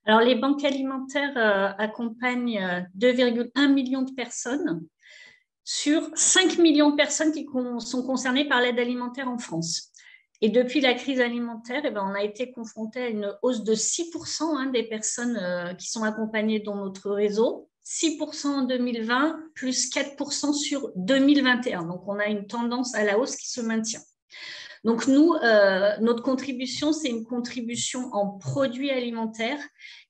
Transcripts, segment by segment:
Alors, les banques alimentaires accompagnent 2,1 millions de personnes sur 5 millions de personnes qui sont concernées par l'aide alimentaire en France. Et depuis la crise alimentaire, on a été confronté à une hausse de 6% des personnes qui sont accompagnées dans notre réseau. 6% en 2020, plus 4% sur 2021. Donc, on a une tendance à la hausse qui se maintient. Donc, nous, notre contribution, c'est une contribution en produits alimentaires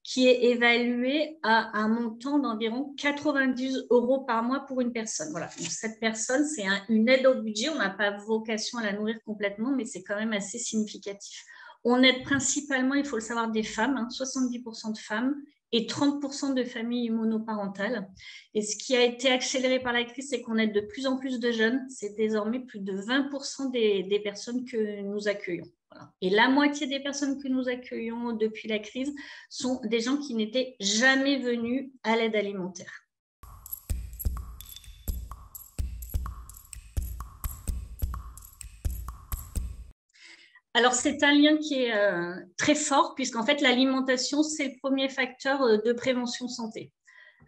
qui est évaluée à un montant d'environ 90 € par mois pour une personne. Voilà. Donc, cette personne, c'est une aide au budget. On n'a pas vocation à la nourrir complètement, mais c'est quand même assez significatif. On aide principalement, il faut le savoir, des femmes, 70% de femmes et 30% de familles monoparentales. Et ce qui a été accéléré par la crise, c'est qu'on aide de plus en plus de jeunes. C'est désormais plus de 20% des personnes que nous accueillons. Voilà. Et la moitié des personnes que nous accueillons depuis la crise sont des gens qui n'étaient jamais venus à l'aide alimentaire. Alors, c'est un lien qui est très fort, puisqu'en fait, l'alimentation, c'est le premier facteur de prévention santé.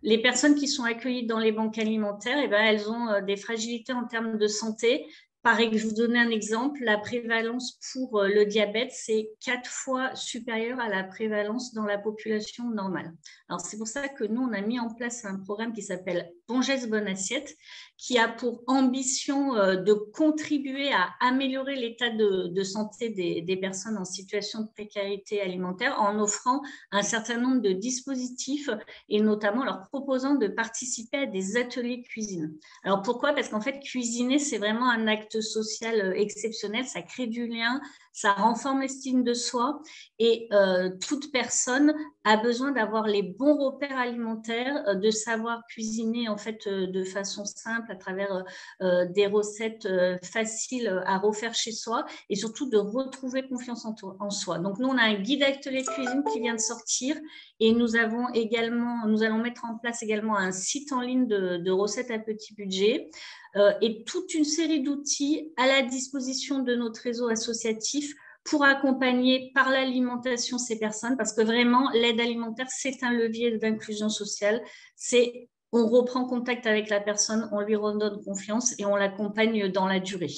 Les personnes qui sont accueillies dans les banques alimentaires, elles ont des fragilités en termes de santé. Par exemple, je vais vous donner un exemple, la prévalence pour le diabète, c'est 4 fois supérieure à la prévalence dans la population normale. Alors, c'est pour ça que nous, on a mis en place un programme qui s'appelle Bon geste, bonne assiette, qui a pour ambition de contribuer à améliorer l'état de santé des personnes en situation de précarité alimentaire en offrant un certain nombre de dispositifs et notamment leur proposant de participer à des ateliers cuisine. Alors pourquoi? Parce qu'en fait, cuisiner, c'est vraiment un acte social exceptionnel, ça crée du lien, ça renforce l'estime de soi et toute personne a besoin d'avoir les bons repères alimentaires, de savoir cuisiner en fait de façon simple à travers des recettes faciles à refaire chez soi et surtout de retrouver confiance en soi. Donc nous, on a un guide atelier de cuisine qui vient de sortir et nous allons mettre en place également un site en ligne de recettes à petit budget et toute une série d'outils à la disposition de notre réseau associatif pour accompagner par l'alimentation ces personnes, parce que vraiment, l'aide alimentaire, c'est un levier d'inclusion sociale. On reprend contact avec la personne, on lui redonne confiance et on l'accompagne dans la durée.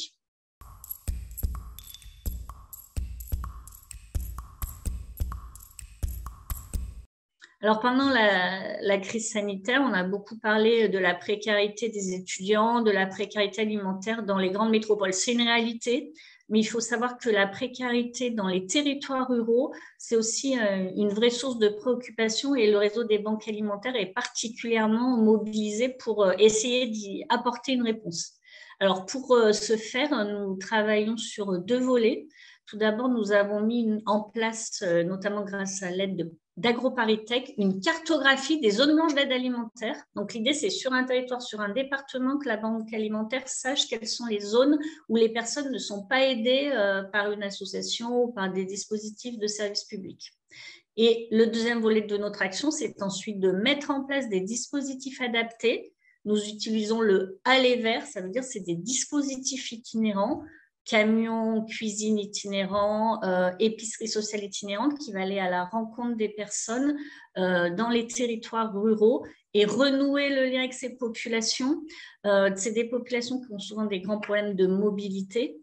Alors, pendant la crise sanitaire, on a beaucoup parlé de la précarité des étudiants, de la précarité alimentaire dans les grandes métropoles. C'est une réalité, mais il faut savoir que la précarité dans les territoires ruraux, c'est aussi une vraie source de préoccupation et le réseau des banques alimentaires est particulièrement mobilisé pour essayer d'y apporter une réponse. Alors, pour ce faire, nous travaillons sur 2 volets. Tout d'abord, nous avons mis en place, notamment grâce à l'aide d'AgroParisTech, une cartographie des zones blanches d'aide alimentaire. Donc, l'idée, c'est sur un territoire, sur un département, que la banque alimentaire sache quelles sont les zones où les personnes ne sont pas aidées par une association ou par des dispositifs de service public. Et le deuxième volet de notre action, c'est ensuite de mettre en place des dispositifs adaptés. Nous utilisons le aller vers, ça veut dire c'est des dispositifs itinérants, camions, cuisine itinérants, épicerie sociale itinérante qui va aller à la rencontre des personnes dans les territoires ruraux et renouer le lien avec ces populations. C'est des populations qui ont souvent des grands problèmes de mobilité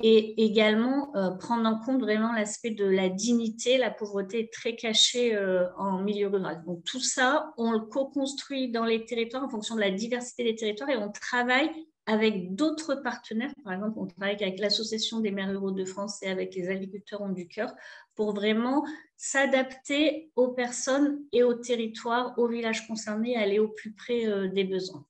et également prendre en compte vraiment l'aspect de la dignité. La pauvreté est très cachée en milieu rural. Donc tout ça, on le co-construit dans les territoires en fonction de la diversité des territoires et on travaille avec d'autres partenaires. Par exemple, on travaille avec l'Association des maires ruraux de France et avec les agriculteurs ont du cœur pour vraiment s'adapter aux personnes et aux territoires, aux villages concernés, aller au plus près des besoins.